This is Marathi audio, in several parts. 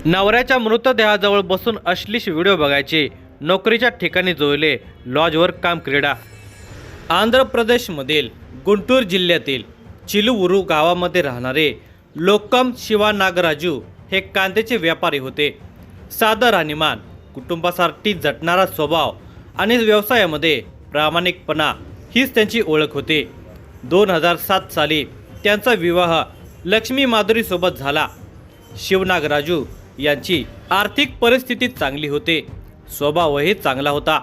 नवऱ्याच्या मृतदेहाजवळ बसून अश्लील व्हिडिओ बघायचे, नोकरीच्या ठिकाणी जोडले लॉजवर काम क्रीडा। आंध्र प्रदेशमधील गुंटूर जिल्ह्यातील चिलुवुरू गावामध्ये राहणारे लोकम शिवा नागराजू हे कांद्याचे व्यापारी होते। साधं राहणीमान, कुटुंबासाठी झटणारा स्वभाव आणि व्यवसायामध्ये प्रामाणिकपणा हीच त्यांची ओळख होती। 2007 साली त्यांचा विवाह लक्ष्मी माधुरीसोबत झाला। शिवनागराजू यांची आर्थिक परिस्थिती चांगली होती, स्वभावही चांगला होता।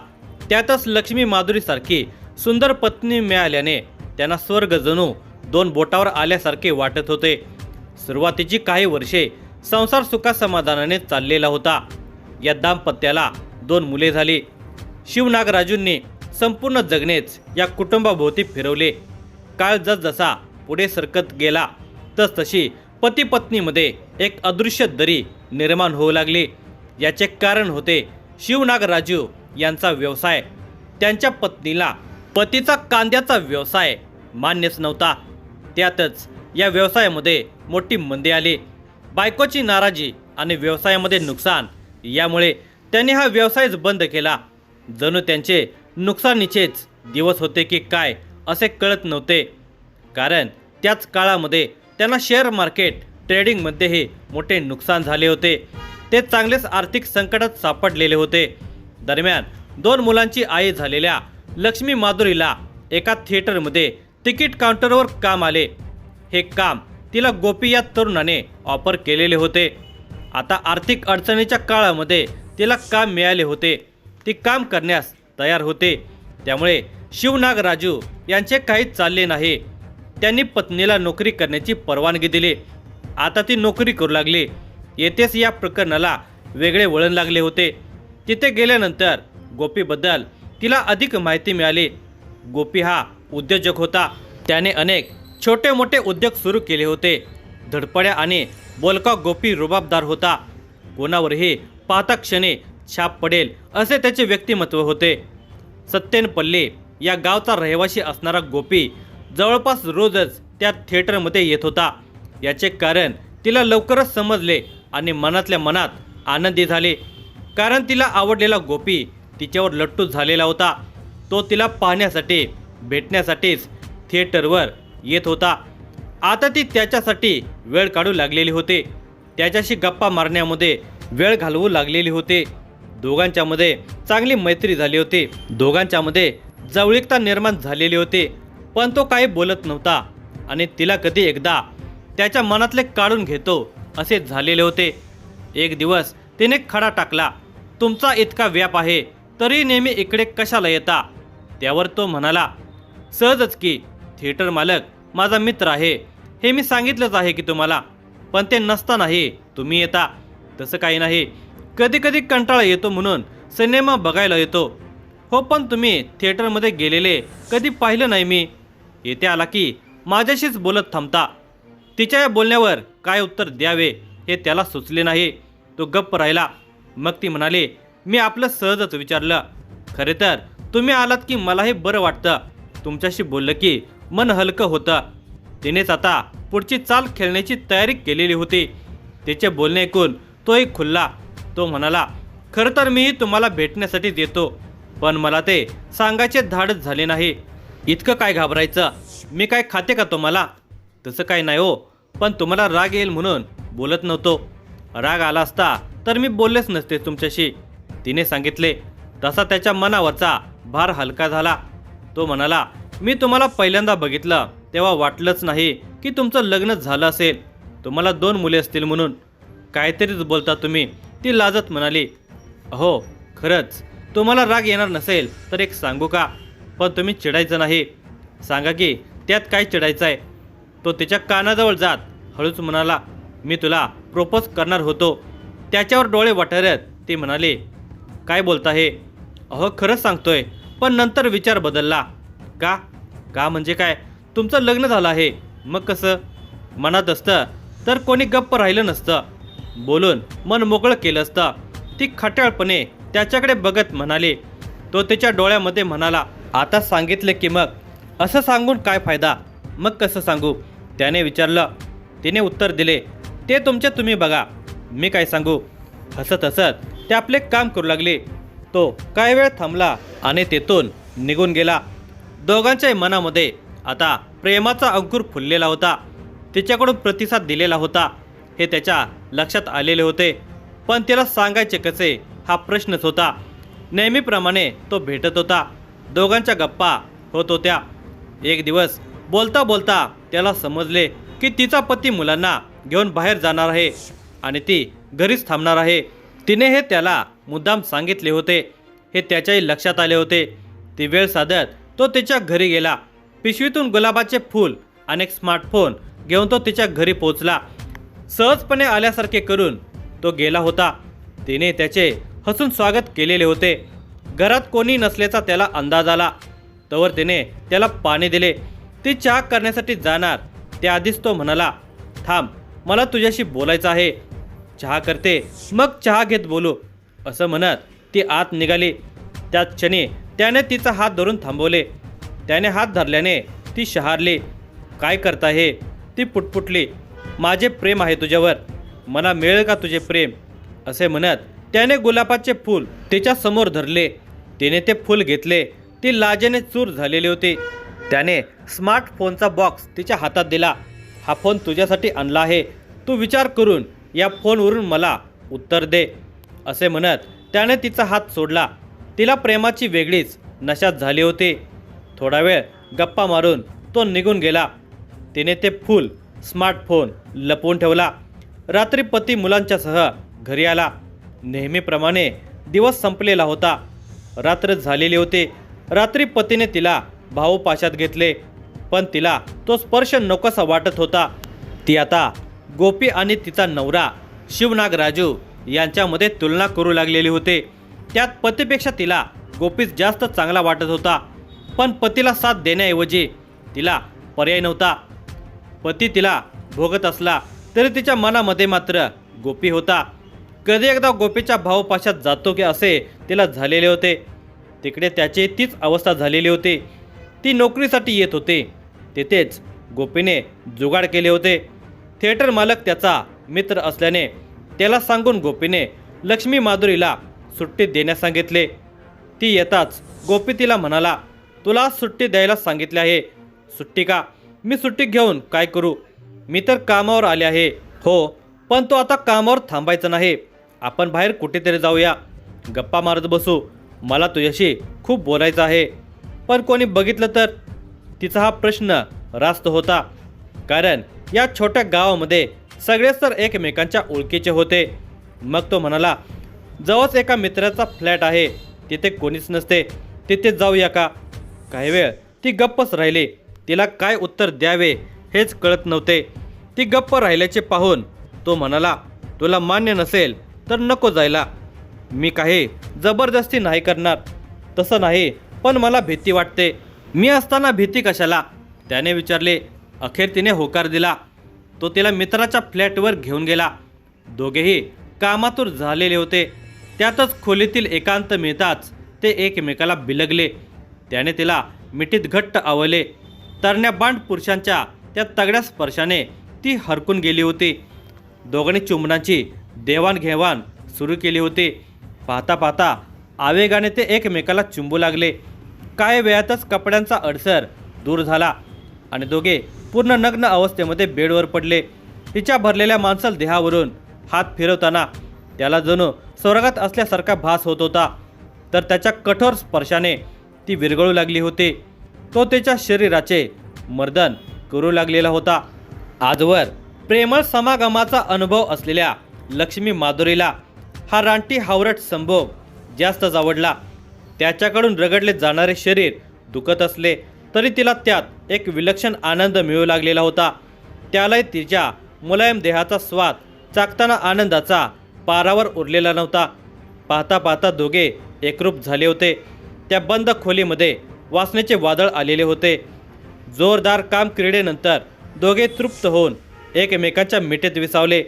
त्यातच लक्ष्मी माधुरीसारखी सुंदर पत्नी मिळाल्याने त्यांना स्वर्ग जणू 2 बोटावर आल्यासारखे वाटत होते। सुरुवातीची काही वर्षे संसार सुखासमाधानाने चाललेला होता। या दाम्पत्याला 2 मुले झाली। शिवनागराजूंनी संपूर्ण जगणेच या कुटुंबाभोवती फिरवले। काळ जसजसा पुढे सरकत गेला तसतशी पती पत्नीमध्ये एक अदृश्य दरी निर्माण होऊ लागली। याचे कारण होते शिवनागराजू यांचा व्यवसाय। त्यांच्या पत्नीला पतीचा कांद्याचा व्यवसाय मान्यच नव्हता। त्यातच या व्यवसायामध्ये मोठी मंदी आली। बायकोची नाराजी आणि व्यवसायामध्ये नुकसान यामुळे त्यांनी हा व्यवसायच बंद केला। जणू त्यांचे नुकसानीचेच दिवस होते की काय असे कळत नव्हते। कारण त्याच काळामध्ये त्यांना शेअर मार्केट ट्रेडिंगमध्येही मोठे नुकसान झाले होते। ते चांगलेच आर्थिक संकटात सापडलेले होते। दरम्यान 2 मुलांची आई झालेल्या लक्ष्मी माधुरीला एका थिएटरमध्ये तिकीट काउंटरवर काम आले। हे काम तिला गोपी या तरुणाने ऑफर केलेले होते। आता आर्थिक अडचणीच्या काळामध्ये तिला काम मिळाले होते। ती काम करण्यास तयार होते। त्यामुळे शिवनागराजू यांचे काही चालले नाही। त्यांनी पत्नीला नोकरी करण्याची परवानगी दिली। आता ती नोकरी करू लागली। येथेच या प्रकरणाला वेगळे वळण लागले होते। तिथे गेल्यानंतर गोपीबद्दल तिला अधिक माहिती मिळाली। गोपी हा उद्योजक होता। त्याने अनेक छोटे मोठे उद्योग सुरू केले होते। धडपड्या आणि बोलका गोपी रुबाबदार होता। कोणावरही पाहता क्षणी छाप पडेल असे त्याचे व्यक्तिमत्व होते। सत्तेनपल्ली या गावचा रहिवासी असणारा गोपी जवळपास रोजच त्या थिएटरमध्ये येत होता। याचे कारण तिला लवकरच समजले आणि मनातल्या मनात आनंदी झाले। कारण तिला आवडलेला गोपी तिच्यावर लट्टू झालेला होता। तो तिला पाहण्यासाठी भेटण्यासाठीच थिएटरवर येत होता। आता ती त्याच्यासाठी वेळ काढू लागलेली होती। त्याच्याशी गप्पा मारण्यामध्ये वेळ घालवू लागलेली होती। दोघांच्यामध्ये चांगली मैत्री झाली होती। दोघांच्यामध्ये जवळीकता निर्माण झालेली होती। पण तो काही बोलत नव्हता आणि तिला कधी एकदा त्याच्या मनातले काढून घेतो असे झालेले होते। एक दिवस तिने खडा टाकला, तुमचा इतका व्याप आहे तरी नेहमी इकडे कशाला येता? त्यावर तो म्हणाला, सहजच की थिएटर मालक माझा मित्र आहे, हे मी सांगितलंच आहे की तुम्हाला, पण ते नसतानाही तुम्ही येता। तसं काही नाही, कधी कधी कंटाळा येतो म्हणून सिनेमा बघायला येतो। हो, पण तुम्ही थिएटरमध्ये गेलेले कधी पाहिलं नाही मी। येथे आला की माझ्याशीच बोलत थांबता। तिच्या या बोलण्यावर काय उत्तर द्यावे हे त्याला सुचले नाही। तो गप्प राहिला। मग ती म्हणाली, मी आपलं सहजच विचारलं। खरे तर तुम्ही आलात की मलाही बरं वाटतं। तुमच्याशी बोललं की मन हलकं होतं। तिनेच आता पुढची चाल खेळण्याची तयारी केलेली होती। तिचे बोलणे ऐकून तोही खुलला। तो म्हणाला, खरं तर मीही तुम्हाला भेटण्यासाठीच येतो, पण मला ते सांगायचे धाडच झाले नाही। इतकं काय घाबरायचं? मी काय खाते का तुम्हाला? तसं काही नाही हो, पण तुम्हाला राग येईल म्हणून बोलत नव्हतो। राग आला असता तर मी बोललेच नसते तुमच्याशी, तिने सांगितले। तसा त्याच्या मनावरचा भार हलका झाला। तो म्हणाला, मी तुम्हाला पहिल्यांदा बघितलं तेव्हा वाटलंच नाही की तुमचं लग्न झालं असेल। तुम्हाला 2 मुले असतील म्हणून। काहीतरीच बोलता तुम्ही, ती लाजत म्हणाली। हो, खरंच तुम्हाला राग येणार नसेल तर एक सांगू का? पण तुम्ही चिडायचं नाही। सांगा की त्यात काय चिडायचं आहे? तो तिच्या कानाजवळ जात हळूच म्हणाला, मी तुला प्रपोज करणार होतो। त्याच्यावर डोळे वाटरत ती म्हणाली, काय बोलता हे? अहो, खरंच सांगतोय, पण नंतर विचार बदलला। का? का म्हणजे काय? तुमचं लग्न झालं आहे, मग कसं? मनात असतं तर कोणी गप्प राहिलं नसतं, बोलून मन मोकळं केलं असतं। ती खट्याळपणे त्याच्याकडे बघत म्हणाली। तो तिच्या डोळ्यामध्ये म्हणाला, आता सांगितले की मग असं सांगून काय फायदा? मग कसं सांगू? त्याने विचारलं। तिने उत्तर दिले, ते तुमचे तुम्ही बघा, मी काय सांगू? हसत हसत ते आपले काम करू लागले. तो काही वेळ थांबला आणि तेथून निघून गेला. दोघांच्याही मनामध्ये आता प्रेमाचा अंकुर फुललेला होता. तिच्याकडून प्रतिसाद दिलेला होता हे त्याच्या लक्षात आलेले होते. पण तिला सांगायचे कसे हा प्रश्नच होता. नेहमीप्रमाणे तो भेटत होता. दोघांच्या गप्पा होत होत्या. एक दिवस बोलता बोलता त्याला समजले की तिचा पती मुलांना घेऊन बाहेर जाणार आहे आणि ती घरीच थांबणार आहे. तिने हे त्याला मुद्दाम सांगितले होते हे त्याच्याही लक्षात आले होते. ती वेळ साधत तो तिच्या घरी गेला. पिशवीतून गुलाबाचे फूल आणि एक स्मार्टफोन घेऊन तो तिच्या घरी पोहोचला. सहजपणे आल्यासारखे करून तो गेला होता. तिने त्याचे हसून स्वागत केलेले होते. घरात कोणी नसल्याचा त्याला अंदाज आला. तोवर तिने त्याला पाणी दिले. ती चहा करण्यासाठी जाणार त्याआधीच तो म्हणाला, थांब, मला तुझ्याशी बोलायचं आहे. चहा करते मग चहा घेत बोलू, असं म्हणत ती आत निघाली. त्याच क्षणी त्याने तिचा हात धरून थांबवले. त्याने हात धरल्याने ती शहारली. काय करता हे? ती पुटपुटली. माझे प्रेम आहे तुझ्यावर, मला मिळेल का तुझे प्रेम? असे म्हणत त्याने गुलाबाचे फूल तिच्या समोर धरले. तिने ते फूल घेतले. ती लाजेने चूर झालेली होती. त्याने स्मार्टफोनचा बॉक्स तिच्या हातात दिला. हा फोन तुझ्यासाठी आणला आहे. तू विचार करून या फोनवरून मला उत्तर दे, असे म्हणत त्याने तिचा हात सोडला. तिला प्रेमाची वेगळीच नशा झाली होती. थोडा वेळ गप्पा मारून तो निघून गेला. तिने ते फूल स्मार्टफोन लपवून ठेवला. रात्री पती मुलांच्यासह घरी आला. नेहमीप्रमाणे दिवस संपलेला होता. रात्र झालेली होती. रात्री पतीने तिला भाऊपाशात घेतले. पण तिला तो स्पर्श नकोसा वाटत होता. ती आता गोपी आणि तिचा नवरा शिवनाग राजू यांच्यामध्ये तुलना करू लागलेली होते. त्यात पतीपेक्षा तिला गोपीच जास्त चांगला वाटत होता. पण पतीला साथ देण्याऐवजी तिला पर्याय नव्हता. पती तिला भोगत असला तरी तिच्या मनामध्ये मात्र गोपी होता. कधी एकदा गोपीच्या भाऊपाशात जातो की असे तिला झालेले होते. तिकडे त्याची तीच अवस्था झालेली होती. ती नोकरीसाठी येत होते. तिथेच गोपीने जुगाड केले होते. थिएटर मालक त्याचा मित्र असल्याने त्याला सांगून गोपीने लक्ष्मी माधुरीला सुट्टी देण्यास सांगितले. ती येताच गोपी तिला म्हणाला, तुला सुट्टी द्यायला सांगितले आहे. सुट्टी का? मी सुट्टी घेऊन काय करू? मी तर कामावर आले आहे. हो, पण तो आता कामावर थांबायचं नाही. आपण बाहेर कुठेतरी जाऊया, गप्पा मारत बसू. मला तुझ्याशी खूप बोलायचं आहे. पण कोणी बघितलं तर? तिचा हा प्रश्न रास्त होता. कारण या छोट्या गावामध्ये सगळेच तर एकमेकांच्या ओळखीचे होते. मग तो म्हणाला, जवळच एका मित्राचा फ्लॅट आहे, तिथे कोणीच नसते, तिथे जाऊया का? काही वेळ ती गप्पच राहिली. तिला काय उत्तर द्यावे हेच कळत नव्हते. ती गप्प राहिल्याचे पाहून तो म्हणाला, तुला मान्य नसेल तर नको जायला. मी काही जबरदस्ती नाही करणार. तसं नाही, पण मला भीती वाटते. मी असताना भीती कशाला? त्याने विचारले. अखेर तिने होकार दिला. तो तिला मित्राच्या फ्लॅटवर घेऊन गेला. दोघेही कामातूर झालेले होते. त्यातच खोलीतील एकांत मिळताच ते एकमेकाला बिलगले. त्याने तिला मिठीत घट्ट आवले. तरण्या बांड पुरुषांच्या त्या तगड्या स्पर्शाने ती हरकून गेली होती. दोघांनी चुंबनाची देवाणघेवाण सुरू केली होती. पाहता पाहता आवेगाने ते एकमेकाला चुंबू लागले. काही वेळातच कपड्यांचा अडसर दूर झाला आणि दोघे पूर्ण नग्न अवस्थेमध्ये बेडवर पडले. तिच्या भरलेल्या मांसल देहावरून हात फिरवताना त्याला जणू स्वर्गात असल्यासारखा भास होत होता. तर त्याच्या कठोर स्पर्शाने ती विरघळू लागली होती. तो तिच्या शरीराचे मर्दन करू लागलेला होता. आजवर प्रेमळ समागमाचा अनुभव असलेल्या लक्ष्मी माधुरीला हा रानटी हावरट संभोग जास्तच आवडला. त्याच्याकडून रगडले जाणारे शरीर दुखत असले तरी तिला त्यात एक विलक्षण आनंद मिळू लागलेला होता. त्यालाही तिच्या मुलायम देहाचा स्वाद चाकताना आनंदाचा पारावर उरलेला नव्हता. पाहता पाहता दोघे एकरूप झाले होते. त्या बंद खोलीमध्ये वासनेचे वादळ आलेले होते. जोरदार काम क्रीडेनंतर दोघे तृप्त होऊन एकमेकांच्या मिठीत विसावले.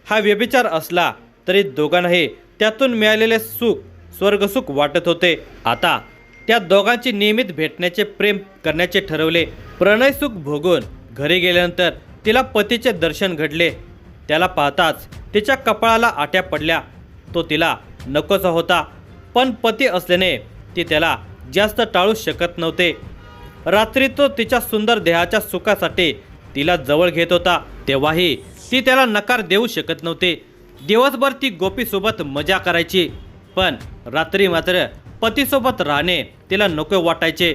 हा व्यभिचार असला तरी दोघांनाही त्यातून मिळालेले सुख स्वर्गसुख वाटत होते. आता त्या दोघांची नियमित भेटण्याचे प्रेम करण्याचे ठरवले. प्रणय सुख भोगून घरी गेल्यानंतर तिला पतीचे दर्शन घडले. त्याला पाहताच तिच्या कपाळाला आट्या पडल्या. तो तिला नकोसा होता, पण पती असल्याने ती त्याला जास्त टाळू शकत नव्हते. रात्री तो तिच्या सुंदर देहाच्या सुखासाठी तिला जवळ घेत होता, तेव्हाही ती त्याला नकार देऊ शकत नव्हते. दिवसभर ती गोपीसोबत मजा करायची, पण रात्री मात्र पतीसोबत राहणे तिला नको वाटायचे.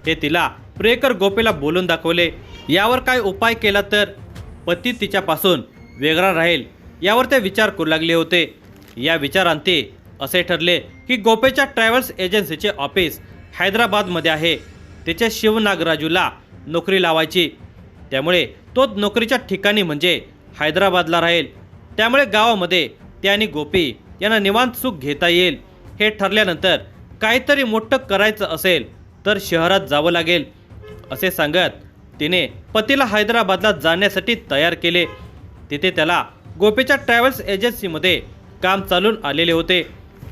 हे तिला प्रियकर गोपीला बोलून दाखवले. यावर काय उपाय केला तर पती तिच्यापासून वेगळा राहील यावर ते विचार करू लागले होते. या विचारांती असे ठरले की गोपीच्या ट्रॅव्हल्स एजन्सीचे ऑफिस हैदराबादमध्ये आहे. तिचे शिवनागराजूला नोकरी लावायची, त्यामुळे तो नोकरीच्या ठिकाणी म्हणजे हैदराबादला राहील. त्यामुळे गावामध्ये ते आणि गोपी यांना निवांत सुख घेता येईल. हे ठरल्यानंतर काहीतरी मोठं करायचं असेल तर शहरात जावं लागेल असे सांगत तिने पतीला हैदराबादला जाण्यासाठी तयार केले. तिथे त्याला गोपीच्या ट्रॅव्हल्स एजन्सीमध्ये काम चालून आलेले होते,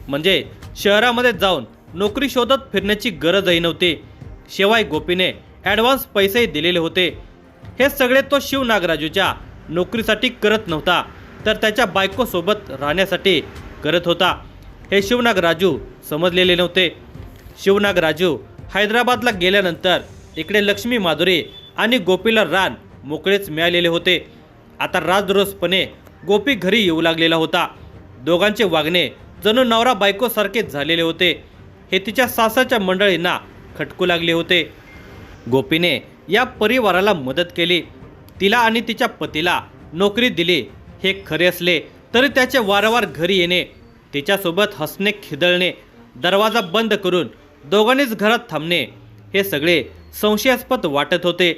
म्हणजे शहरामध्ये जाऊन नोकरी शोधत फिरण्याची गरजही नव्हती. शिवाय गोपीने ॲडव्हान्स पैसेही दिलेले होते. हे सगळे तो शिवनागराजूच्या नोकरीसाठी करत नव्हता, तर त्याच्या बायकोसोबत राहण्यासाठी करत होता. हे शिवनागराजू समजलेले नव्हते. शिवनागराजू हैदराबादला गेल्यानंतर इकडे लक्ष्मी माधुरी आणि गोपीला रान मोकळेच मिळालेले होते. आता राजरोसपणे गोपी घरी येऊ लागलेला होता. दोघांचे वागणे जणू नवरा बायकोसारखेच झालेले होते. हे तिच्या सासरच्या मंडळींना खटकू लागले होते. गोपीने या परिवाराला मदत केली. तिला आणि तिच्या पतीला नोकरी दिली हे खरे असले तरी त्याचे वारंवार घरी येणे, तिच्यासोबत हसणे खिदळणे, दरवाजा बंद करून दोघांनीच घरात थांबणे हे सगळे संशयास्पद वाटत होते.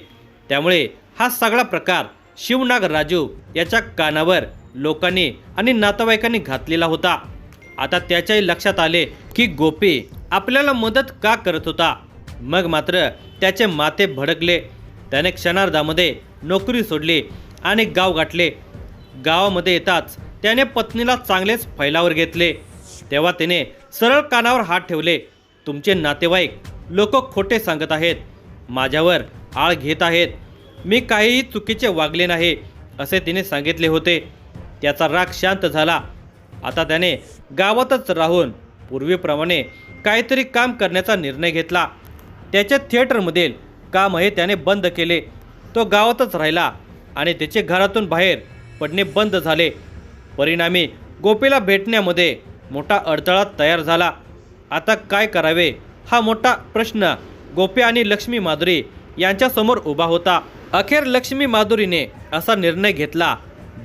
त्यामुळे हा सगळा प्रकार शिवनागराजू याच्या कानावर लोकांनी आणि नातेवाईकांनी घातलेला होता. आता त्याच्याही लक्षात आले की गोपी आपल्याला मदत का करत होता. मग मात्र त्याचे माथे भडकले. त्याने क्षणार्धामध्ये नोकरी सोडली आणि गाव गाठले. गावामध्ये येताच त्याने पत्नीला चांगलेच फैलावर घेतले. तेव्हा त्याने सरळ कानावर हात ठेवले. तुमचे नातेवाईक लोक खोटे सांगत आहेत, माझ्यावर आळ घेत आहेत, मी काहीही चुकीचे वागले नाही असे तिने सांगितले होते. त्याचा राग शांत झाला. आता त्याने गावातच राहून पूर्वीप्रमाणे काहीतरी काम करण्याचा निर्णय घेतला. त्याचे थिएटरमधील कामही त्याने बंद केले. तो गावातच राहिला आणि त्याचे घरातून बाहेर पडणे बंद झाले. परिणामी गोपीला भेटण्यामध्ये मोठा अडथळा तयार झाला. आता काय करावे हा मोठा प्रश्न गोपी आणि लक्ष्मी माधुरी यांच्यासमोर उभा होता. अखेर लक्ष्मी माधुरीने असा निर्णय घेतला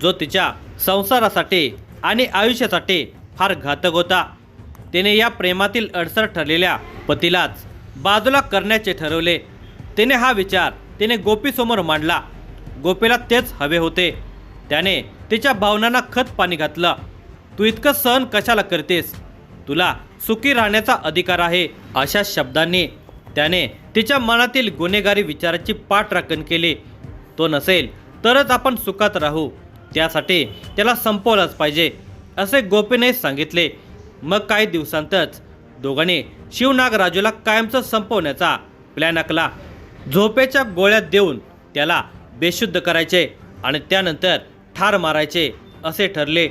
जो तिच्या संसारासाठी आणि आयुष्यासाठी फार घातक होता. तिने या प्रेमातील अडसर ठरलेल्या पतीलाच बाजूला करण्याचे ठरवले. तिने हा विचार तिने गोपीसमोर मांडला. गोपीला तेच हवे होते. त्याने तिच्या भावनांना खत पाणी घातलं. तू इतकं सहन कशाला करतेस, तुला सुखी राहण्याचा अधिकार आहे अशा शब्दांनी त्याने तिच्या मनातील गुन्हेगारी विचाराची पाठराखण केली. तो नसेल तरच आपण सुखात राहू, त्यासाठी त्याला संपवलंच पाहिजे असे गोपीने सांगितले. मग काही दिवसांतच दोघांनी शिवनागराजूला कायमचं संपवण्याचा प्लॅन आखला. झोपेच्या गोळ्या देऊन त्याला बेशुद्ध करायचे आणि त्यानंतर ठार मारायचे असे ठरले.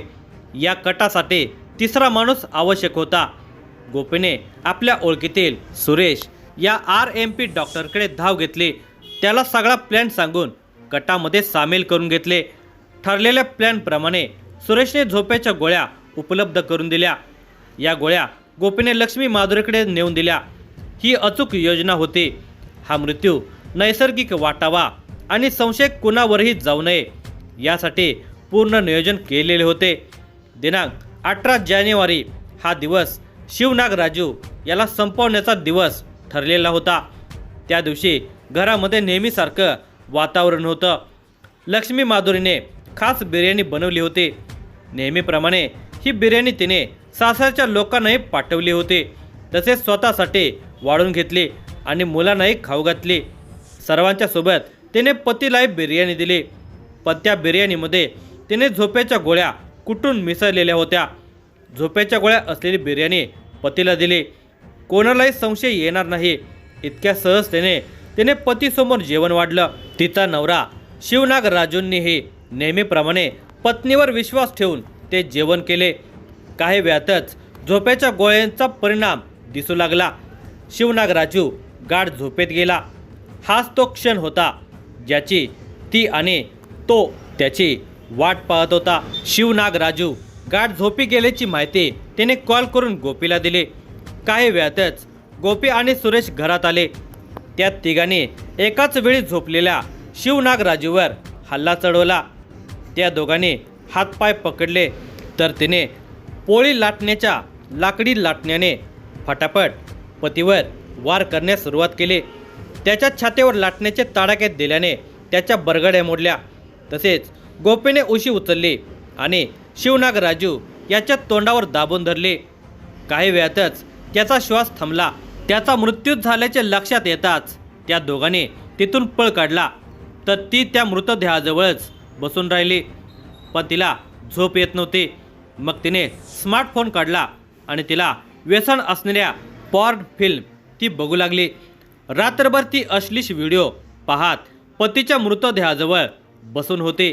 या कटासाठी तिसरा माणूस आवश्यक होता. गोपीने आपल्या ओळखीतील सुरेश या RMP डॉक्टरकडे धाव घेतली. त्याला सगळा प्लॅन सांगून कटामध्ये सामील करून घेतले. ठरलेल्या प्लॅनप्रमाणे सुरेशने झोपेच्या गोळ्या उपलब्ध करून दिल्या. या गोळ्या गोपीने लक्ष्मी माधुरीकडे नेऊन दिल्या. ही अचूक योजना होती. हा मृत्यू नैसर्गिक वाटावा आणि संशय कुणावरही जाऊ नये यासाठी पूर्ण नियोजन केलेले होते. दिनांक 18 जानेवारी हा दिवस शिवनागराजू याला संपवण्याचा दिवस ठरलेला होता. त्या दिवशी घरामध्ये नेहमीसारखं वातावरण होतं. लक्ष्मी माधुरीने खास बिर्याणी बनवली होती. नेहमीप्रमाणे ही बिर्याणी तिने सासरच्या लोकांनाही पाठवली होती. तसेच स्वतःसाठी वाढून घेतली आणि मुलांनाही खाऊ घातली. सर्वांच्या सोबत तिने पतीलाही बिर्याणी दिली. पण त्या बिर्याणीमध्ये तिने झोपेच्या गोळ्या कुटून मिसळलेल्या होत्या. झोपेच्या गोळ्या असलेली बिर्याणी पतीला दिली. कोणालाही संशय येणार नाही इतक्या सहजतेने तिने पतीसमोर जेवण वाढलं. तिचा नवरा शिवनागराजूंनीही नेहमीप्रमाणे पत्नीवर विश्वास ठेवून ते जेवण केले. काही वेळातच झोपेच्या गोळ्यांचा परिणाम दिसू लागला. शिवनाग राजू गाढ झोपेत गेला. हाच तो क्षण होता ज्याची ती आणि तो त्याची वाट पाहत होता. शिवनाग राजू गाढ झोपी गेल्याची माहिती त्याने कॉल करून गोपीला दिली. काही वेळातच गोपी आणि सुरेश घरात आले. त्या तिघांनी एकाच वेळी झोपलेल्या शिवनाग राजूवर हल्ला चढवला. त्या दोघांनी हातपाय पकडले तर तिने पोळी लाटण्याच्या लाकडी लाटण्याने फटाफट पतीवर वार करण्यास सुरुवात केली. त्याच्या छातीवर लाटण्याचे तडाखे दिल्याने त्याच्या बरगड्या मोडल्या. तसेच गोपीने उशी उचलली आणि शिवनाग राजू याच्या तोंडावर दाबून धरले. काही वेळातच त्याचा श्वास थांबला. त्याचा मृत्यू झाल्याचे लक्षात येताच त्या दोघांनी तिथून पळ काढला तर ती त्या मृतदेहाजवळच बसून राहिली. पण तिला झोप येत नव्हती. मग तिने स्मार्टफोन काढला आणि तिला व्यसन असलेल्या पॉर्न फिल्म ती बघू लागली. रात्रभर ती अश्लील व्हिडिओ पाहत पतीच्या मृतदेहाजवळ बसून होते.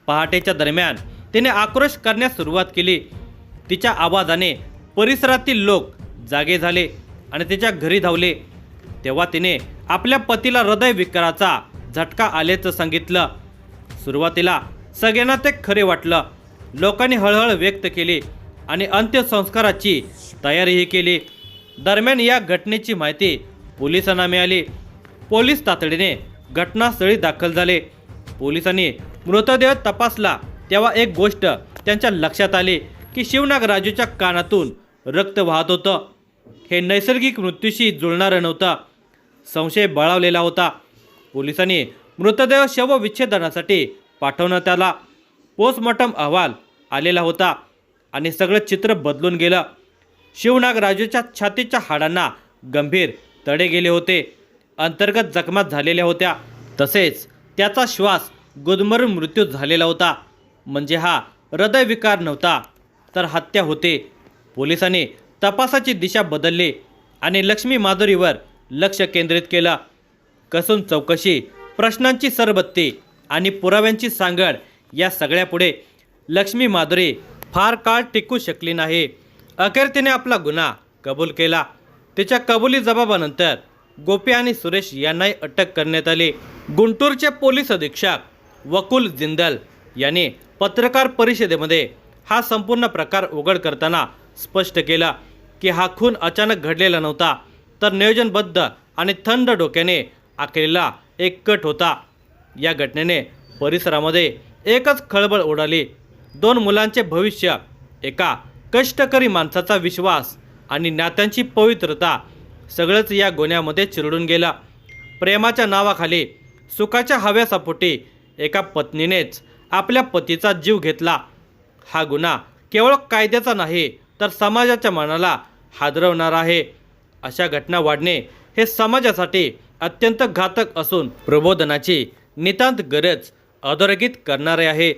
पहाटेच्या दरम्यान तिने आक्रोश करण्यास सुरुवात केली. तिच्या आवाजाने परिसरातील लोक जागे झाले आणि तिच्या घरी धावले. तेव्हा तिने आपल्या पतीला हृदयविकाराचा झटका आल्याचं सांगितलं. सुरुवातीला सगळ्यांना ते खरे वाटलं. लोकांनी हळहळ व्यक्त केली आणि अंत्यसंस्काराची तयारीही केली. दरम्यान या घटनेची माहिती पोलिसांना मिळाली. पोलीस तातडीने घटनास्थळी दाखल झाले. पोलिसांनी मृतदेह तपासला तेव्हा एक गोष्ट त्यांच्या लक्षात आली की शिवनाग राजूच्या कानातून रक्त वाहत होतं. हे नैसर्गिक मृत्यूशी जुळणारं नव्हतं. संशय बळावलेला होता. पोलिसांनी मृतदेह शवविच्छेदनासाठी पाठवण्यात आला. पोस्टमॉर्टम अहवाल आलेला होता आणि सगळं चित्र बदलून गेलं. शिवनाग राजूच्या छातीच्या हाडांना गंभीर तडे गेले होते. अंतर्गत जखमा झालेल्या होत्या. तसेच त्याचा श्वास गुदमरून मृत्यू झालेला होता. म्हणजे हा हृदयविकार नव्हता तर हत्या होते. पोलिसांनी तपासाची दिशा बदलली आणि लक्ष्मी माधुरीवर लक्ष केंद्रित केलं. कसून चौकशी, प्रश्नांची सरबत्ती आणि पुराव्यांची सांगड या सगळ्यापुढे लक्ष्मी माधुरी फार काळ टिकू शकली नाही. अखेर तिने आपला गुन्हा कबूल केला. तिच्या कबुली जबाबानंतर गोपी आणि सुरेश यांनाही अटक करण्यात आली. गुंटूरचे पोलीस अधीक्षक वकुल जिंदल यांनी पत्रकार परिषदेमध्ये हा संपूर्ण प्रकार उघड करताना स्पष्ट केला की हा खून अचानक घडलेला नव्हता तर नियोजनबद्ध आणि थंड डोक्याने आखलेला एक कट होता. या घटनेने परिसरामध्ये एकच खळबळ उडाली. 2 मुलांचे भविष्य, एका कष्टकरी माणसाचा विश्वास आणि नात्यांची पवित्रता सगळंच या गुन्ह्यामध्ये चिरडून गेलं. प्रेमाच्या नावाखाली सुखाच्या हव्यासापोटी एका पत्नीनेच आपल्या पतीचा जीव घेतला. हा गुन्हा केवळ कायद्याचा नाही तर समाजाच्या मनाला हादरवणारा आहे. अशा घटना वाढणे हे समाजासाठी अत्यंत घातक असून प्रबोधनाची नितांत गरज अधोरेखित करणारे आहे.